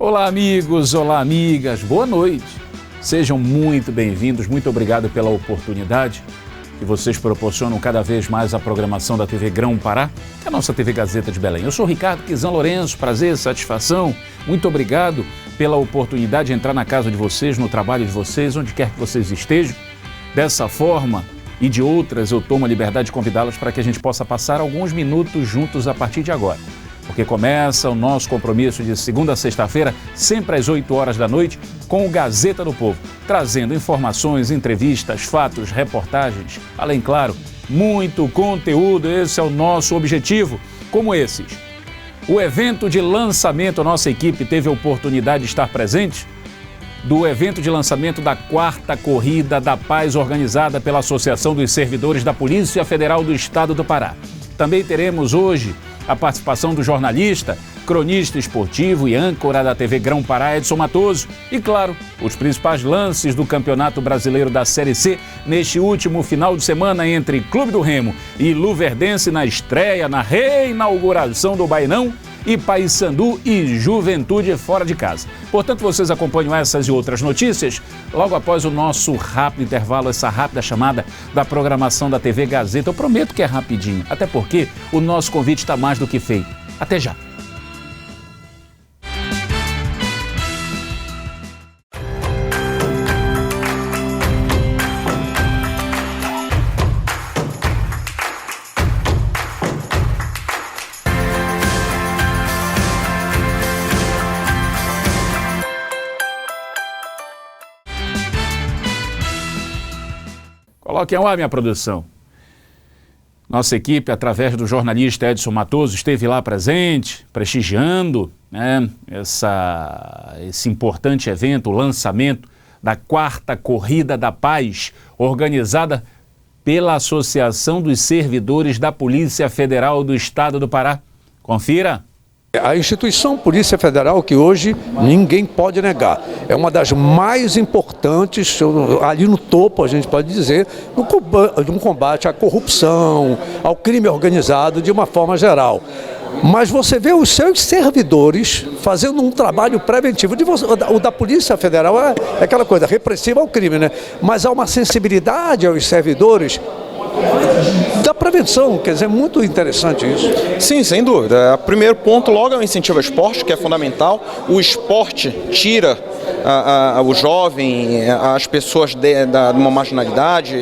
Olá amigos, olá amigas, boa noite. Sejam muito bem-vindos, muito obrigado pela oportunidade que vocês proporcionam cada vez mais à programação da TV Grão-Pará, que é a nossa TV Gazeta de Belém. Eu sou Ricardo Quizan Lourenço, prazer, satisfação, muito obrigado pela oportunidade de entrar na casa de vocês, no trabalho de vocês, onde quer que vocês estejam. Dessa forma e de outras, eu tomo a liberdade de convidá-los para que a gente possa passar alguns minutos juntos a partir de agora. Porque começa o nosso compromisso de segunda a sexta-feira, sempre às 8 horas da noite, com o Gazeta do Povo, trazendo informações, entrevistas, fatos, reportagens, além, claro, muito conteúdo. Esse é o nosso objetivo, como esses. O evento de lançamento, a nossa equipe teve a oportunidade de estar presente do evento de lançamento da 4ª Corrida da Paz, organizada pela Associação dos Servidores da Polícia Federal do Estado do Pará. Também teremos hoje a participação do jornalista, cronista esportivo e âncora da TV Grão-Pará, Edson Matoso. E, claro, os principais lances do Campeonato Brasileiro da Série C neste último final de semana entre Clube do Remo e Luverdense na estreia, na reinauguração do Bainão, e Paysandu e Juventude fora de casa. Portanto, vocês acompanham essas e outras notícias logo após o nosso rápido intervalo, essa rápida chamada da programação da TV Gazeta. Eu prometo que é rapidinho, até porque o nosso convite está mais do que feito. Até já! Coloquem ao ar, minha produção. Nossa equipe, através do jornalista Edson Matoso, esteve lá presente, prestigiando, esse importante evento, o lançamento da 4ª Corrida da Paz, organizada pela Associação dos Servidores da Polícia Federal do Estado do Pará. Confira! A instituição Polícia Federal, que hoje ninguém pode negar, é uma das mais importantes, ali no topo, a gente pode dizer, no combate à corrupção, ao crime organizado de uma forma geral. Mas você vê os seus servidores fazendo um trabalho preventivo. O da Polícia Federal é aquela coisa repressiva ao crime, né? Mas há uma sensibilidade aos servidores da prevenção, quer dizer, é muito interessante isso. Sim, sem dúvida. O primeiro ponto logo é o incentivo ao esporte, que é fundamental. O esporte tira o jovem, as pessoas de uma marginalidade,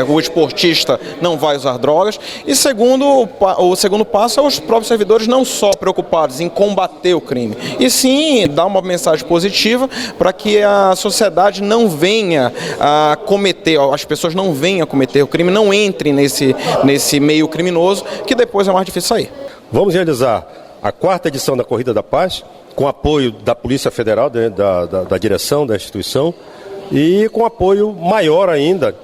o esportista não vai usar drogas. E o segundo passo é os próprios servidores não só preocupados em combater o crime, e sim dar uma mensagem positiva para que a sociedade não venha a cometer, as pessoas não venham a cometer o crime, não entrem nesse meio criminoso, que depois é mais difícil sair. Vamos realizar a 4ª edição da Corrida da Paz, com apoio da Polícia Federal, da direção da instituição, e com apoio maior ainda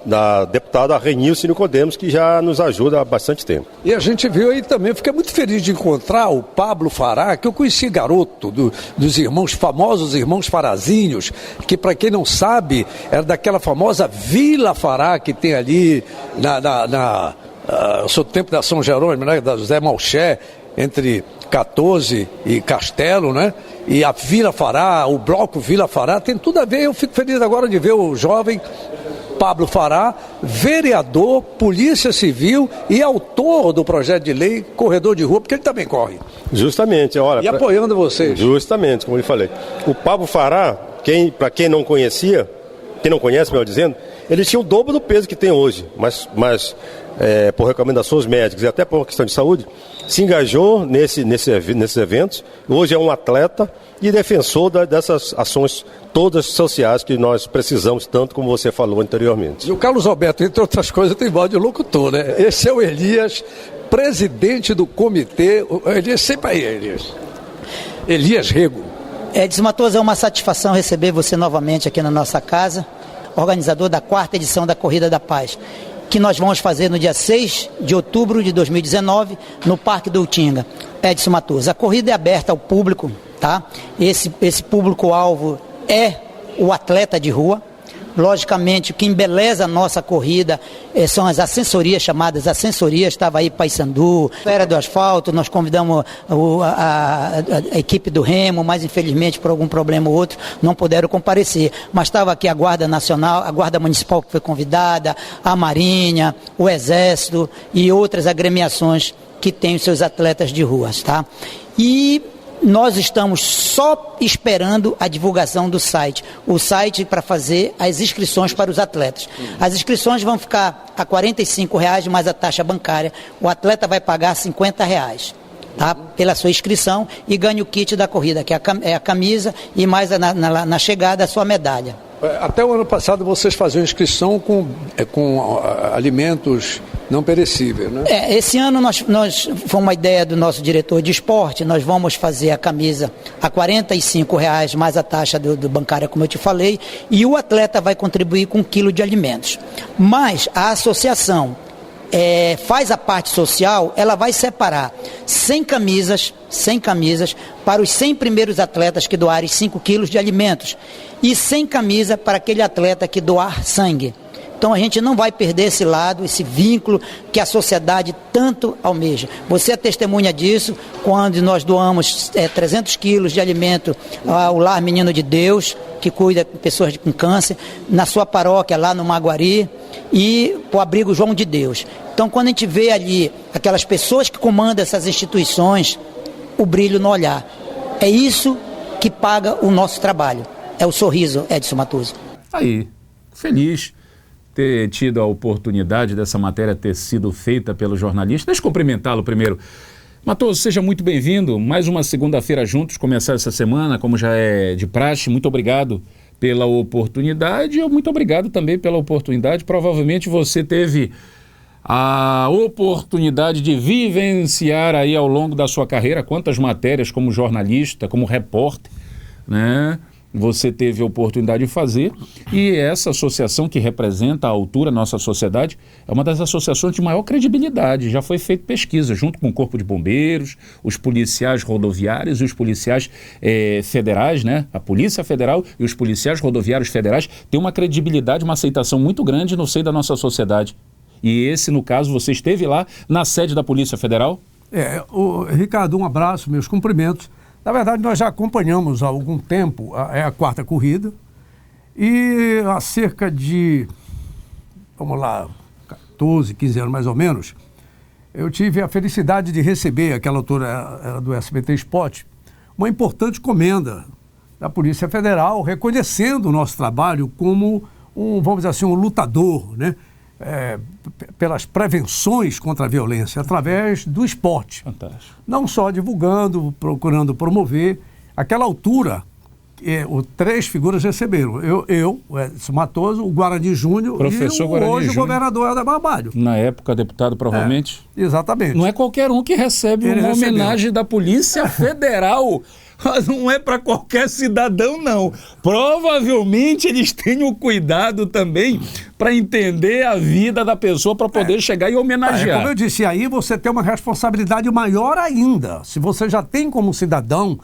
da deputada Renilce Nicodemos, que já nos ajuda há bastante tempo. E a gente viu aí também, fiquei muito feliz de encontrar o Pablo Fará, que eu conheci garoto dos famosos irmãos Farazinhos, que, para quem não sabe, era daquela famosa Vila Fará que tem ali no tempo da São Jerônimo, né, da José Malché, entre 14 e Castelo, né? E a Vila Fará, o bloco Vila Fará, tem tudo a ver. Eu fico feliz agora de ver o jovem Pablo Fará, vereador, polícia civil e autor do projeto de lei Corredor de Rua, porque ele também corre. Justamente, olha. E apoiando vocês. Justamente, como eu falei. O Pablo Fará, para quem não conhecia, quem não conhece, melhor dizendo, ele tinha o dobro do peso que tem hoje, mas por recomendações médicas e até por uma questão de saúde, se engajou nesses eventos. Hoje é um atleta e defensor dessas ações todas sociais que nós precisamos, tanto como você falou anteriormente. E o Carlos Alberto, entre outras coisas, tem voz de locutor, né? Esse é o Elias, presidente do comitê. Elias, sempre aí, Elias. Elias Rego. Edson Matoso, é uma satisfação receber você novamente aqui na nossa casa, organizador da 4ª edição da Corrida da Paz, que nós vamos fazer no dia 6 de outubro de 2019, no Parque do Utinga. Edson Matoso, a corrida é aberta ao público, tá? Esse público-alvo é o atleta de rua, Logicamente, o que embeleza a nossa corrida são as assessorias, chamadas assessorias. Estava aí Paysandu, Fera do Asfalto, nós convidamos a equipe do Remo, mas infelizmente por algum problema ou outro não puderam comparecer. Mas estava aqui a Guarda Nacional, a Guarda Municipal que foi convidada, a Marinha, o Exército e outras agremiações que têm os seus atletas de ruas, tá? E nós estamos só esperando a divulgação do site. O site para fazer as inscrições para os atletas. As inscrições vão ficar a R$ 45,00 mais a taxa bancária. O atleta vai pagar R$ 50,00. Tá? Pela sua inscrição e ganha o kit da corrida, que é a camisa e mais na chegada a sua medalha. Até o ano passado vocês faziam inscrição com alimentos não perecíveis, né? Esse ano foi uma ideia do nosso diretor de esporte, nós vamos fazer a camisa a R$ 45,00 mais a taxa do bancária, como eu te falei, e o atleta vai contribuir com 1 quilo de alimentos. Mas a associação faz a parte social, ela vai separar 100 camisas para os 100 primeiros atletas que doarem 5 quilos de alimentos e 100 camisas para aquele atleta que doar sangue. Então a gente não vai perder esse lado, esse vínculo que a sociedade tanto almeja. Você é testemunha disso quando nós doamos 300 quilos de alimento ao Lar Menino de Deus, que cuida de pessoas com câncer, na sua paróquia lá no Maguari, e para o Abrigo João de Deus. Então quando a gente vê ali aquelas pessoas que comandam essas instituições, o brilho no olhar. É isso que paga o nosso trabalho. É o sorriso, Edson Matoso. Aí, feliz ter tido a oportunidade dessa matéria ter sido feita pelo jornalista. Deixa eu cumprimentá-lo primeiro. Matoso, seja muito bem-vindo. Mais uma segunda-feira juntos, começar essa semana, como já é de praxe. Muito obrigado pela oportunidade e muito obrigado também pela oportunidade. Provavelmente você teve a oportunidade de vivenciar aí ao longo da sua carreira quantas matérias como jornalista, como repórter, né? Você teve a oportunidade de fazer, e essa associação que representa a altura nossa sociedade é uma das associações de maior credibilidade. Já foi feita pesquisa junto com o Corpo de Bombeiros, os policiais rodoviários e os policiais federais, né? A Polícia Federal e os policiais rodoviários federais têm uma credibilidade, uma aceitação muito grande no seio da nossa sociedade. E esse, no caso, você esteve lá na sede da Polícia Federal? Ricardo, um abraço, meus cumprimentos. Na verdade, nós já acompanhamos há algum tempo a quarta corrida e há cerca de, 14, 15 anos mais ou menos, eu tive a felicidade de receber, aquela altura era do SBT Sport, uma importante comenda da Polícia Federal, reconhecendo o nosso trabalho como vamos dizer assim, um lutador, né? Pelas prevenções contra a violência através do esporte. Fantástico. Não só divulgando, procurando promover. Aquela altura, 3 figuras receberam. Eu, o Edson Matoso, o Guarani Júnior Professor e Guarani hoje Júnior. O governador Helder Barbalho. Na época, deputado, provavelmente. Exatamente. Não é qualquer um que recebe uma homenagem da Polícia Federal. Não é para qualquer cidadão, não. Provavelmente eles têm o cuidado também para entender a vida da pessoa, para poder chegar e homenagear. Como eu disse, aí você tem uma responsabilidade maior ainda. Se você já tem como cidadão,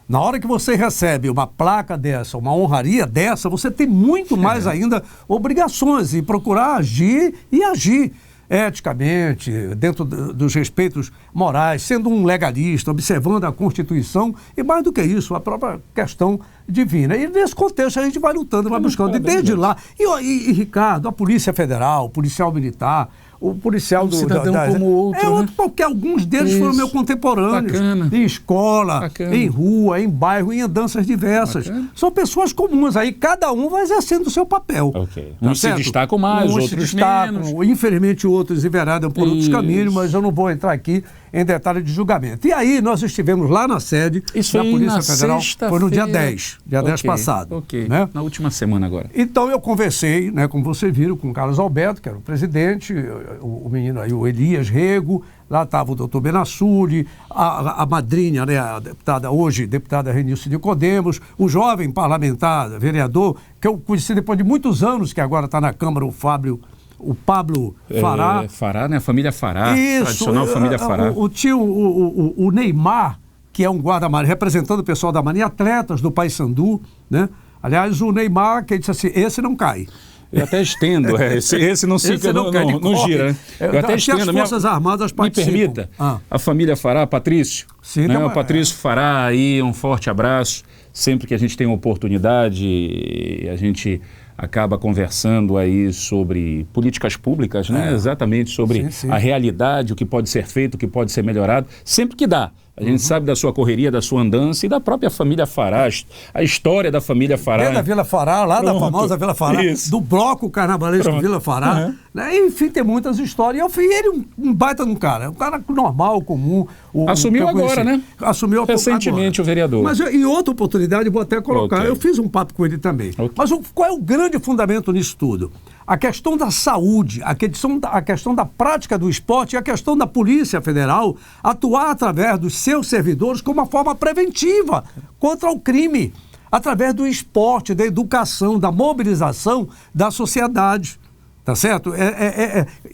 na hora que você recebe uma placa dessa, uma honraria dessa, você tem muito mais ainda obrigações e procurar agir e agir eticamente, dentro dos respeitos morais, sendo um legalista, observando a Constituição e, mais do que isso, a própria questão divina. E nesse contexto a gente vai lutando, vai buscando. E desde lá, e Ricardo, a Polícia Federal, o policial militar, o policial do cidadão como outro, né? Porque alguns deles foram meu contemporâneos. Bacana. Em escola, Bacana. Em rua, em bairro, em andanças diversas. Bacana. São pessoas comuns aí, cada um vai exercendo o seu papel. Ok. Tá Uns se certo? destacam mais, Uns outros se destacam, menos. infelizmente outros enveredam por outros Isso. caminhos, mas eu não vou entrar aqui em detalhe de julgamento. E aí nós estivemos lá na sede Isso da foi Polícia na Federal, foi no dia 10, dia 10 Ok, passado. Ok, Né? na última semana agora. Então eu conversei, né, como vocês viram, com o Carlos Alberto, que era o presidente, o menino aí, o Elias Rego, lá estava o doutor Benassuli, a madrinha, né, a deputada, hoje deputada Renilce Nicodemos, o jovem parlamentar, vereador, que eu conheci depois de muitos anos, que agora está na Câmara, o Pablo Fará. Fará, né? A família Fará. Isso, Tradicional família Fará. O Neymar, que é um guarda-mar, representando o pessoal da Marinha, atletas do Paysandu, né? Aliás, o Neymar, que disse assim, esse não cai. Eu até estendo, esse não fica, não gira, né? Eu até estendo. As Forças Armadas participam. Me permita, a família Fará, Patrício, sim, né? O Patrício Fará aí, um forte abraço. Sempre que a gente tem uma oportunidade, a gente acaba conversando aí sobre políticas públicas, né? Exatamente sobre a realidade, o que pode ser feito, o que pode ser melhorado, sempre que dá. A gente sabe da sua correria, da sua andança e da própria família Fará, a história da família Fará. Desde a Vila Fará, lá da famosa Vila Fará, do bloco carnavalesco Vila Fará. Né? Enfim, tem muitas histórias. E ele um baita de um cara normal, comum. Assumiu agora, né? Assumiu recentemente o vereador. Mas em outra oportunidade, eu vou até colocar, eu fiz um papo com ele também. Mas qual é o grande fundamento nisso tudo? A questão da saúde, a questão da prática do esporte e a questão da Polícia Federal atuar através dos seus servidores como uma forma preventiva contra o crime, através do esporte, da educação, da mobilização da sociedade, tá certo?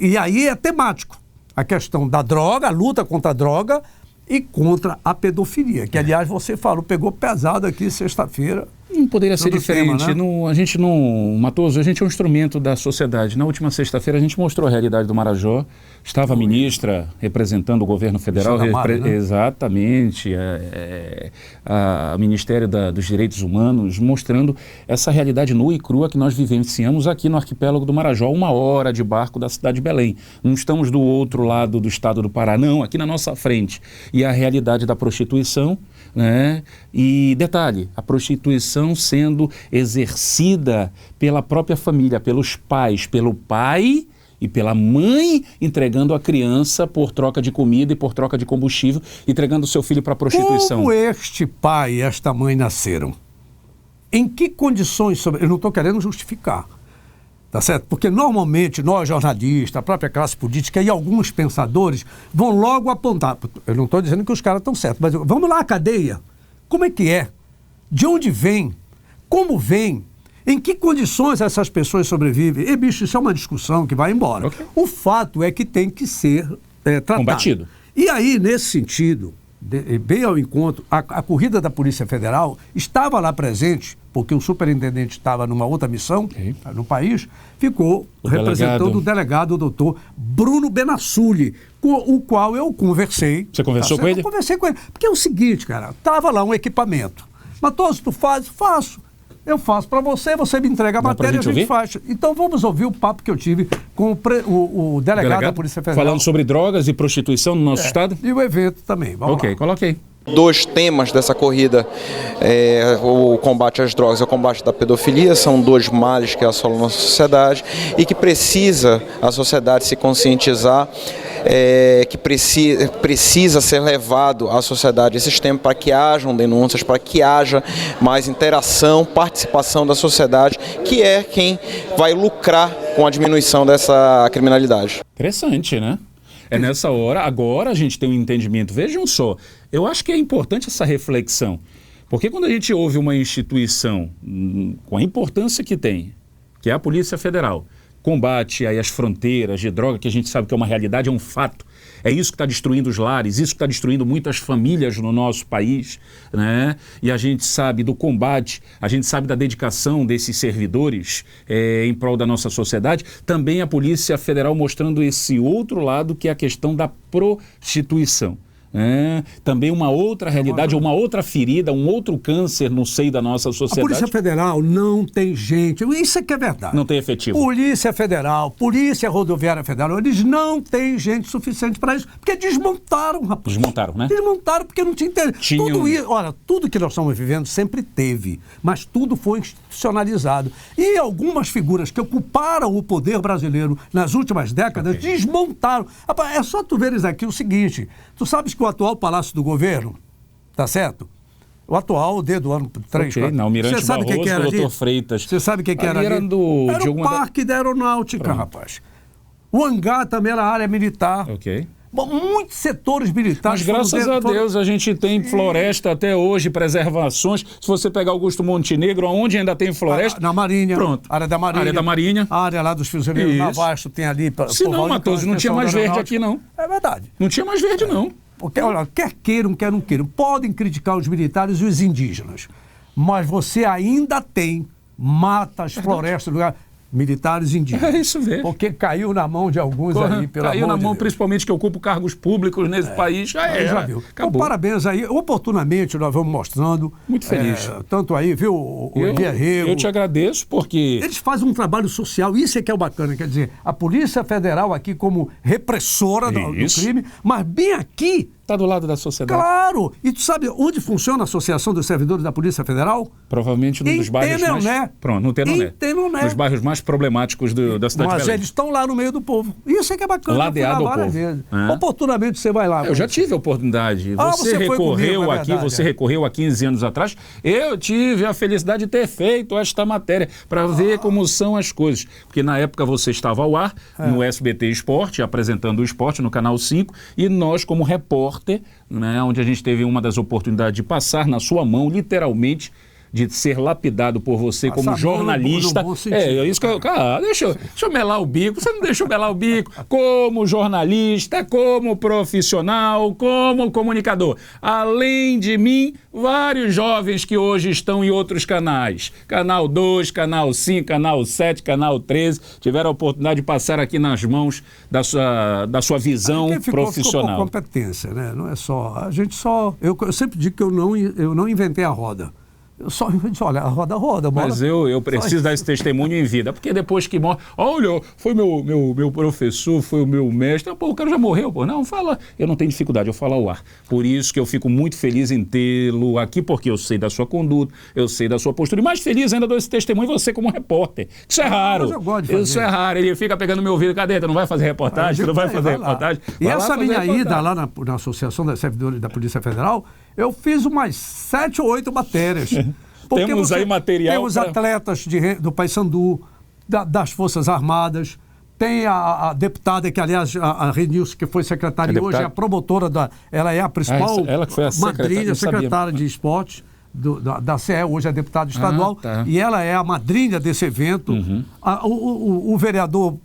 E aí é temático. A questão da droga, a luta contra a droga e contra a pedofilia, que aliás você falou, pegou pesado aqui sexta-feira. Não poderia ser diferente. Tema, né? A gente não... Matoso, a gente é um instrumento da sociedade. Na última sexta-feira a gente mostrou a realidade do Marajó. Estava a ministra representando o governo federal. Né? Exatamente. A Ministério dos Direitos Humanos, mostrando essa realidade nua e crua que nós vivenciamos aqui no arquipélago do Marajó, 1 hora de barco da cidade de Belém. Não estamos do outro lado do estado do Pará, não, aqui na nossa frente. E a realidade da prostituição, né? E detalhe, a prostituição sendo exercida pela própria família, pelos pais, pelo pai e pela mãe, entregando a criança por troca de comida e por troca de combustível, entregando o seu filho para a prostituição. Como este pai e esta mãe nasceram? Em que condições? Eu não estou querendo justificar, tá certo? Porque normalmente nós, jornalistas, a própria classe política e alguns pensadores vão logo apontar. Eu não estou dizendo que os caras estão certos, mas vamos lá, a cadeia. Como é que é? De onde vem? Como vem? Em que condições essas pessoas sobrevivem? E, bicho, isso é uma discussão que vai embora. Okay. O fato é que tem que ser tratado. Combatido. E aí, nesse sentido, bem ao encontro, a corrida da Polícia Federal estava lá presente, porque o superintendente estava numa outra missão no país, ficou representando o delegado, o doutor Bruno Benassuli, com o qual eu conversei. Você conversou com ele? Eu conversei com ele. Porque é o seguinte, cara, estava lá um equipamento. Matoso, tu faz? Faço. Eu faço para você, você me entrega a matéria e a gente faz. Então vamos ouvir o papo que eu tive com o delegado da Polícia Federal. Falando sobre drogas e prostituição no nosso estado? E o evento também. Vamos lá. Coloquei. 2 temas dessa corrida, o combate às drogas e o combate da pedofilia, são 2 males que assolam a nossa sociedade e que a sociedade se conscientizar, que precisa ser levado à sociedade esses temas para que hajam denúncias, para que haja mais interação, participação da sociedade, que é quem vai lucrar com a diminuição dessa criminalidade. Interessante, né? É nessa hora, agora a gente tem um entendimento. Vejam só, eu acho que é importante essa reflexão, porque quando a gente ouve uma instituição com a importância que tem, que é a Polícia Federal, combate aí as fronteiras de droga, que a gente sabe que é uma realidade, é um fato. É isso que está destruindo os lares, isso que está destruindo muitas famílias no nosso país, né? E a gente sabe do combate, a gente sabe da dedicação desses servidores em prol da nossa sociedade. Também a Polícia Federal mostrando esse outro lado, que é a questão da prostituição. Também uma outra realidade, uma outra ferida, um outro câncer no seio da nossa sociedade. A Polícia Federal não tem gente, isso é que é verdade. Não tem efetivo. Polícia Federal, Polícia Rodoviária Federal, eles não têm gente suficiente para isso, porque desmontaram, rapaz. Desmontaram, né? Desmontaram porque não tinha interesse. Tudo que nós estamos vivendo sempre teve, mas tudo foi institucionalizado. E algumas figuras que ocuparam o poder brasileiro nas últimas décadas desmontaram. Rapaz, é só tu veres aqui o seguinte, tu sabes que o atual Palácio do Governo, tá certo? O atual, desde o ano 3, não, Almirante Barroso, o doutor Freitas. Você sabe o que era ali? Era o Parque da Aeronáutica, rapaz. O hangar também era área militar. Bom, muitos setores militares. Mas graças a Deus a gente tem floresta até hoje, preservações. Se você pegar Augusto Montenegro, onde ainda tem floresta... Na Marinha. Pronto. Área da Marinha. Área da Marinha. A área lá dos Fuzileiros Navais, tem ali... Se não, Matoso, não tinha mais verde aqui, não. É verdade. Não tinha mais verde, não. Porque, olha, quer queiram, quer não queiram, podem criticar os militares e os indígenas. mas você ainda tem matas, florestas, lugar, militares indígenas. É isso mesmo. Porque caiu na mão de alguns aí, pelo Caiu amor na de mão, Deus. principalmente que ocupam cargos públicos nesse país. Já viu. Então, Acabou. parabéns aí. Oportunamente nós vamos mostrando. Muito feliz. Tanto aí, viu, o Guerreiro. Eu te agradeço porque... Eles fazem um trabalho social, isso é que é o bacana, quer dizer, a Polícia Federal aqui como repressora do crime, mas bem aqui... Está do lado da sociedade. Claro! E tu sabe onde funciona a Associação dos Servidores da Polícia Federal? Provavelmente num dos bairros mais... Pronto, no Tenoné. Nos bairros mais problemáticos da cidade de Belém. Mas eles estão lá no meio do povo. Isso é que é bacana. Ladeado ao povo. Oportunamente você vai lá. Eu já tive a oportunidade. Você recorreu aqui, você recorreu há 15 anos atrás. Eu tive a felicidade de ter feito esta matéria para ver como são as coisas. Porque na época você estava ao ar no SBT Esporte, apresentando o esporte no Canal 5, e nós como repórter, né, onde a gente teve uma das oportunidades de passar na sua mão, literalmente, de ser lapidado por você como jornalista. É isso que eu... deixa eu melar o bico. Você não deixou melar o bico. Como jornalista, como profissional, como comunicador. Além de mim, vários jovens que hoje estão em outros canais. Canal 2, Canal 5, Canal 7, Canal 13, tiveram a oportunidade de passar aqui nas mãos da sua visão profissional. Ficou por competência, né? Não é só... A gente só... Eu sempre digo que eu não inventei a roda. Eu só disse, olha, a roda roda. Mas eu preciso dar esse testemunho em vida, porque depois que morre, olha, foi meu professor, foi o meu mestre, pô, o cara já morreu, pô. Não, fala, eu não tenho dificuldade, eu falo ao ar. Por isso que eu fico muito feliz em tê-lo aqui, porque eu sei da sua conduta, eu sei da sua postura, e mais feliz ainda dou esse testemunho você como repórter. Isso é raro. Mas eu gosto de fazer. Isso é raro. Ele fica pegando meu ouvido, cadê? Tu não vai fazer reportagem? Tu não vai fazer reportagem? E essa minha ida lá na Associação das Servidores da Polícia Federal, eu fiz umas 7 ou 8 matérias. Temos aí material. Tem os atletas do Paysandu, das Forças Armadas, tem a deputada, que aliás, a Renilson, que foi secretária hoje, é a promotora, ela é a principal ela que foi a madrinha, secretária de esportes da CE, hoje é deputada estadual, e ela é a madrinha desse evento. O vereador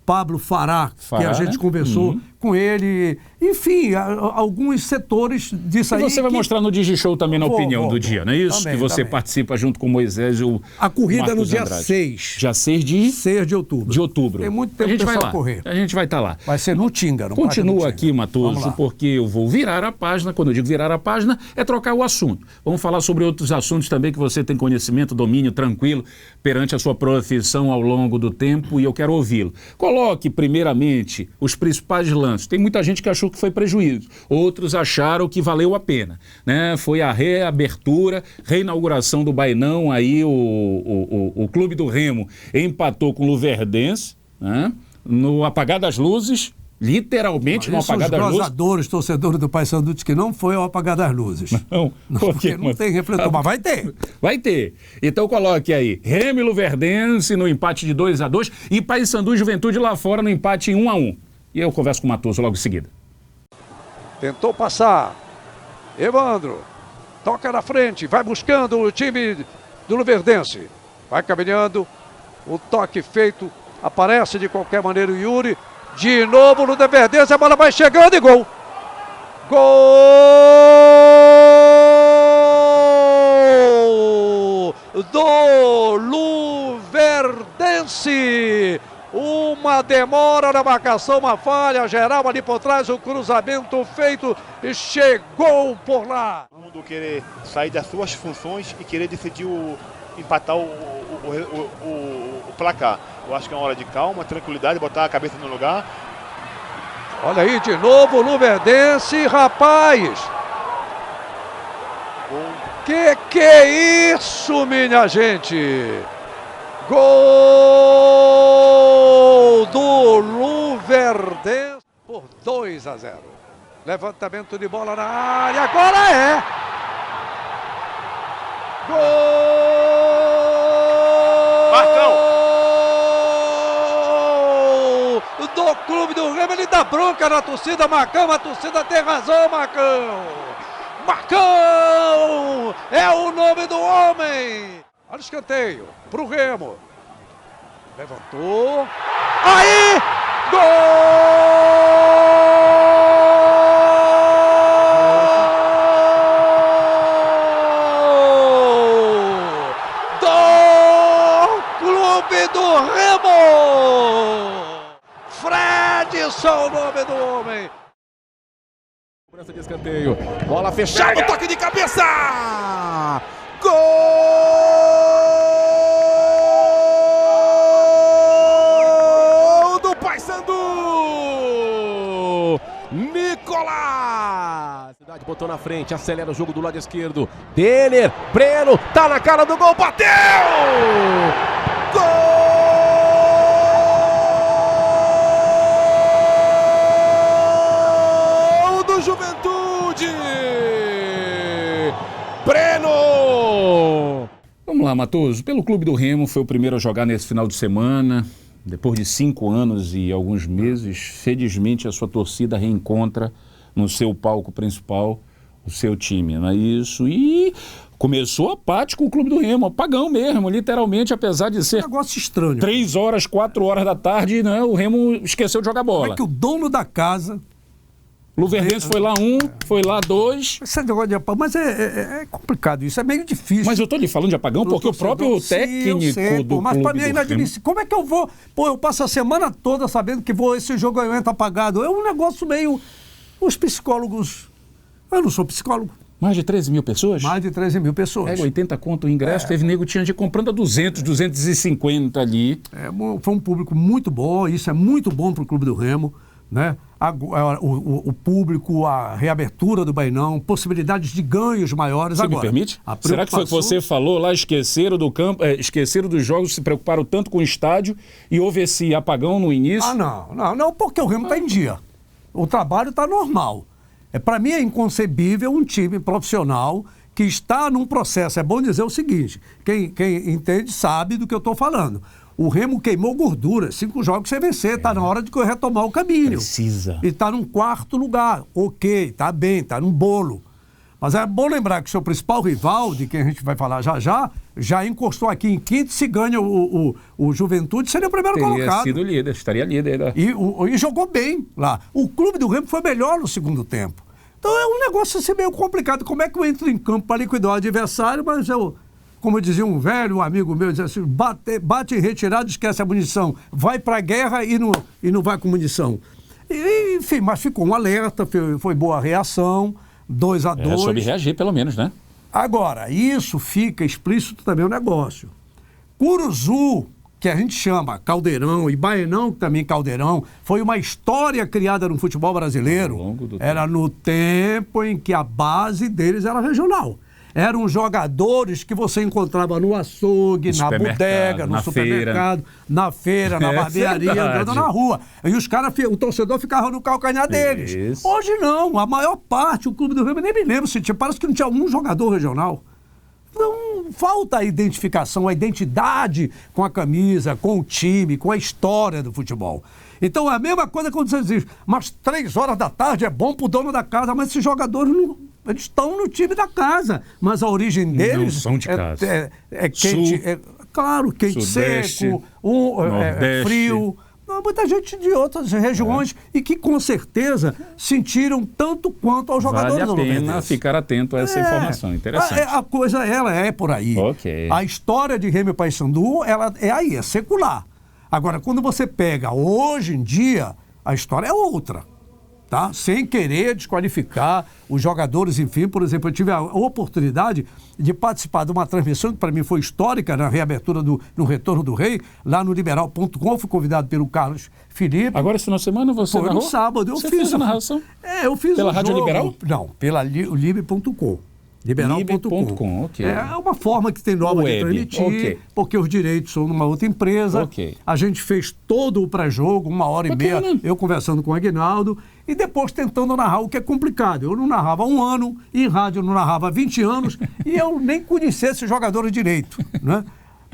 Pablo Fará, que a gente conversou com ele, enfim, alguns setores disso aí. E você vai mostrar no DigiShow também na opinião do dia, não é isso? Também, que você participa junto com o Moisés e o A corrida Marcos no dia Andrade. 6. Dia 6 de... 6 de outubro. De outubro. Tem muito tempo a gente vai pra lá. correr. A gente vai estar lá. Vai ser no Tinga. Continua aqui, Matoso, porque eu vou virar a página. Quando eu digo virar a página, é trocar o assunto. Vamos falar sobre outros assuntos também que você tem conhecimento, domínio tranquilo perante a sua profissão ao longo do tempo, e eu quero ouvi-lo. Coloque, primeiramente, os principais lances. Tem muita gente que achou que foi prejuízo. Outros acharam que valeu a pena, né? Foi a reabertura, reinauguração do Bainão, aí o Clube do Remo empatou com o Luverdense, né? No apagar das luzes, literalmente no apagar das luzes. Os torcedores do Paysandu dizem que não foi ao apagar das luzes. Não, porque não tem refletor, mas vai ter. Vai ter. Então coloque aí, Remo e Luverdense no empate de 2-2 e Paysandu e Juventude lá fora no empate em 1-1. E eu converso com o Matoso logo em seguida. Tentou passar. Evandro. Toca na frente. Vai buscando o time do Luverdense. Vai caminhando. O toque feito. Aparece de qualquer maneira o Yuri. De novo no Luverdense. A bola vai chegando e gol. Gol do Luverdense. Uma demora na marcação, uma falha geral ali por trás, o cruzamento feito e chegou por lá. O mundo querer sair das suas funções e querer decidir empatar o placar. Eu acho que é uma hora de calma, tranquilidade, botar a cabeça no lugar. Olha aí de novo o Luverdense, rapaz! Que é isso, minha gente? Gol do Luverdense por 2-0. Levantamento de bola na área, agora é! Gol! Marcão! Do Clube do Remo, ele dá bronca na torcida, Marcão, a torcida tem razão, Marcão! Marcão! É o nome do homem! Olha o escanteio pro Remo. Levantou. Aí! Gol! Edson, o nome do homem. Cobrança de escanteio. Bola fechada, toque de cabeça! Gol do Paysandu! Nicolás! Cidade botou na frente, acelera o jogo do lado esquerdo. Denner, Breno, tá na cara do gol, bateu! Gol do Juventude! Breno! Vamos lá, Matoso. Pelo Clube do Remo, foi o primeiro a jogar nesse final de semana. Depois de 5 anos e alguns meses, felizmente a sua torcida reencontra no seu palco principal o seu time, não é isso? E começou apático o Clube do Remo, apagão mesmo, literalmente, apesar de ser um negócio estranho. 3 horas, 4 horas da tarde, né, o Remo esqueceu de jogar bola. Como é que o dono da casa... Luverdense foi lá 1, foi lá 2. Esse negócio de apagão, mas é complicado isso, é meio difícil. Mas eu tô lhe falando de apagão porque o próprio técnico do mas para Clube mim é inadmissível. Como é que eu vou... Pô, eu passo a semana toda sabendo que esse jogo aí entra apagado. É um negócio meio... Os psicólogos... Eu não sou psicólogo. Mais de 13 mil pessoas? Mais de 13 mil pessoas. 80 conto o ingresso, teve nego tinha de comprando a 200, 250 ali. Foi um público muito bom, isso é muito bom para o Clube do Remo, né? O público, a reabertura do Bainão, possibilidades de ganhos maiores. Você agora, me permite? Será que foi que você falou lá, esqueceram do campo, esqueceram dos jogos, se preocuparam tanto com o estádio e houve esse apagão no início? Não, porque o Remo está em dia. O trabalho está normal. Para mim é inconcebível um time profissional que está num processo. É bom dizer o seguinte, quem entende sabe do que eu estou falando. O Remo queimou gordura, 5 jogos sem vencer, está na hora de retomar o caminho. Precisa. E está num 4º lugar, ok, está bem, está num bolo. Mas é bom lembrar que o seu principal rival, de quem a gente vai falar já encostou aqui em 5º, se ganha o Juventude, seria o primeiro colocado. Sido líder, estaria líder. Né? E jogou bem lá. O Clube do Remo foi melhor no segundo tempo. Então é um negócio assim meio complicado. Como é que eu entro em campo para liquidar o adversário, mas como dizia um velho amigo meu, dizia assim, bate em retirada, esquece a munição. Vai para a guerra e não vai com munição. Enfim, mas ficou um alerta, foi boa a reação, 2-2. Soube reagir, pelo menos, né? Agora, isso fica explícito também o negócio. Curuzu, que a gente chama Caldeirão, e Baenão, que também Caldeirão, foi uma história criada no futebol brasileiro. Era no tempo em que a base deles era regional. Eram jogadores que você encontrava no açougue, na bodega, no supermercado, na feira, na barbearia, andando na rua. E os caras, o torcedor ficava no calcanhar deles. Isso. Hoje não, a maior parte, o Clube do Remo, nem me lembro se tinha, parece que não tinha um jogador regional. Então, falta a identificação, a identidade com a camisa, com o time, com a história do futebol. Então, é a mesma coisa quando você diz, mas 3 horas da tarde é bom pro dono da casa, mas esses jogadores não... Eles estão no time da casa, mas a origem deles não são de casa. É quente, claro, quente, Sudeste, seco, frio. Muita gente de outras regiões e que com certeza sentiram tanto quanto aos jogadores. Vale a pena ficar atento a essa informação, interessante. A coisa, ela é por aí. Okay. A história de Remo e Paysandu, ela é aí, é secular. Agora, quando você pega hoje em dia, a história é outra. Tá? Sem querer desqualificar os jogadores, enfim. Por exemplo, eu tive a oportunidade de participar de uma transmissão que para mim foi histórica, na reabertura no Retorno do Rei, lá no Liberal.com, fui convidado pelo Carlos Felipe. Agora, esse final de semana, você narrou? Foi no sábado. Você fez a narração? Eu fiz pela Rádio Liberal? Não, pela Libe.com. Liberal.com. Okay. É uma forma que tem nova de transmitir, porque os direitos são numa outra empresa. Okay. A gente fez todo o pré-jogo, 1h30, eu conversando com o Aguinaldo, e depois tentando narrar o que é complicado. Eu não narrava há 1 ano, em rádio eu não narrava há 20 anos, e eu nem conhecia esses jogadores direito, né?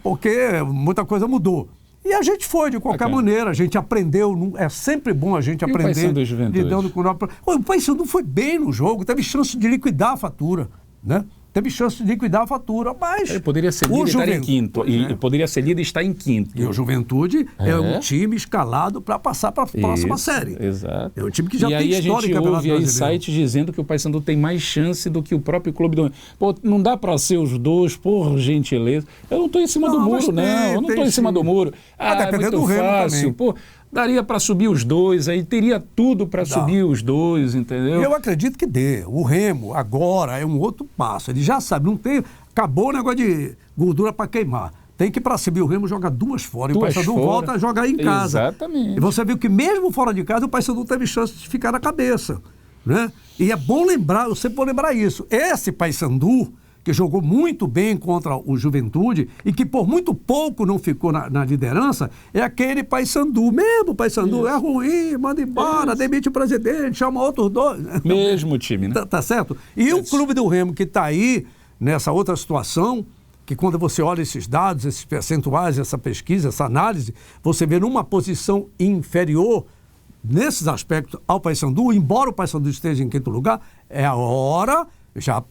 Porque muita coisa mudou. E a gente foi, de qualquer maneira, a gente aprendeu, é sempre bom a gente aprender lidando com o Paysandu foi bem no jogo, teve chance de liquidar a fatura, né? Teve chance de liquidar a fatura, mas... Ele poderia ser líder e estar em quinto. E poderia ser líder e estar em quinto. E o Juventude é um time escalado para passar para a próxima série. Exato. É um time que já tem história em campeonato brasileiro. E aí a gente ouve aí sites dizendo que o Paysandu tem mais chance do que o próprio Clube do... Pô, não dá para ser os dois, por gentileza. Eu não estou em cima do muro, não. Eu não estou em cima do muro. Dependendo do Remo fácil. também. Pô, Daria para subir os dois, aí teria tudo para subir os dois, entendeu? Eu acredito que dê. O Remo agora é um outro passo. Ele já sabe, não tem. Acabou o negócio de gordura para queimar. Tem que ir para subir o Remo joga duas fora. E o Paysandu volta a jogar em casa. Exatamente. E você viu que mesmo fora de casa, o Paysandu teve chance de ficar na cabeça. Né? E é bom lembrar, eu sempre vou lembrar isso. Esse Paysandu, que jogou muito bem contra o Juventude e que por muito pouco não ficou na liderança, é aquele Paysandu. Mesmo o Paysandu é ruim, manda embora, demite o presidente, chama outros dois. Mesmo time, né? Tá certo? E o Clube do Remo que está aí, nessa outra situação, que quando você olha esses dados, esses percentuais, essa pesquisa, essa análise, você vê numa posição inferior nesses aspectos ao Paysandu, embora o Paysandu esteja em quinto lugar, é a hora, já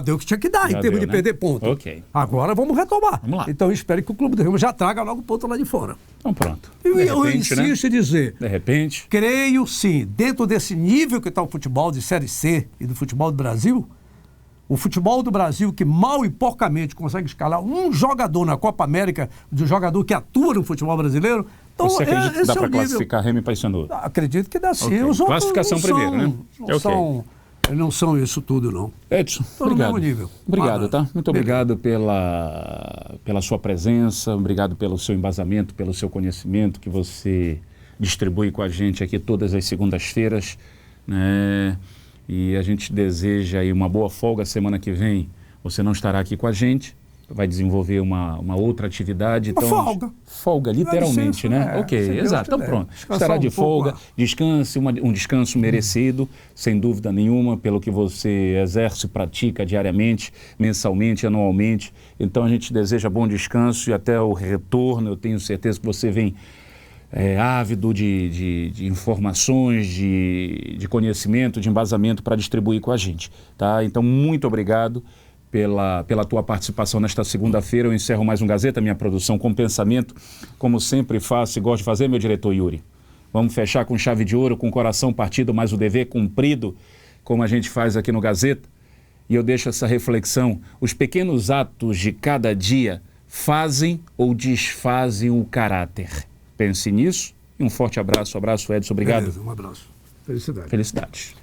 deu o que tinha que dar, em termos de perder ponto. Ok. Agora vamos retomar. Vamos lá. Então eu espero que o Clube do Remo já traga logo o ponto lá de fora. Então pronto. E De eu repente, insisto em dizer, de repente, creio sim, dentro desse nível que está o futebol de Série C e do futebol do Brasil, o futebol do Brasil que mal e porcamente consegue escalar um jogador na Copa América, de um jogador que atua no futebol brasileiro, então você acredita que dá para nível. classificar Remo e Paysandu? Acredito que dá sim. Ok. Os outros Classificação não primeiro, são, né? não são isso tudo, não. Edson, Estão no obrigado. mesmo nível. Obrigado, tá? Muito Beleza. obrigado pela sua presença, obrigado pelo seu embasamento, pelo seu conhecimento que você distribui com a gente aqui todas as segundas-feiras, né? E a gente deseja aí uma boa folga. Semana que vem você não estará aqui com a gente, vai desenvolver uma outra atividade. Uma então, folga. Folga, literalmente, licença, né? Ok, se Deus exato. Então quiser. pronto. Descansar Estará de um pouco, folga, descanse, um descanso merecido, sem dúvida nenhuma, pelo que você exerce, pratica diariamente, mensalmente, anualmente. Então a gente deseja bom descanso e até o retorno. Eu tenho certeza que você vem ávido de informações, de conhecimento, de embasamento para distribuir com a gente, tá? Então, muito obrigado pela tua participação nesta segunda-feira. Eu encerro mais um Gazeta, minha produção com pensamento, como sempre faço e gosto de fazer, meu diretor Yuri. Vamos fechar com chave de ouro, com o coração partido, mas o dever cumprido, como a gente faz aqui no Gazeta. E eu deixo essa reflexão: os pequenos atos de cada dia fazem ou desfazem o caráter. Pense nisso e um forte abraço. Abraço, Edson. Obrigado. Beleza, um abraço. Felicidade. Felicidades.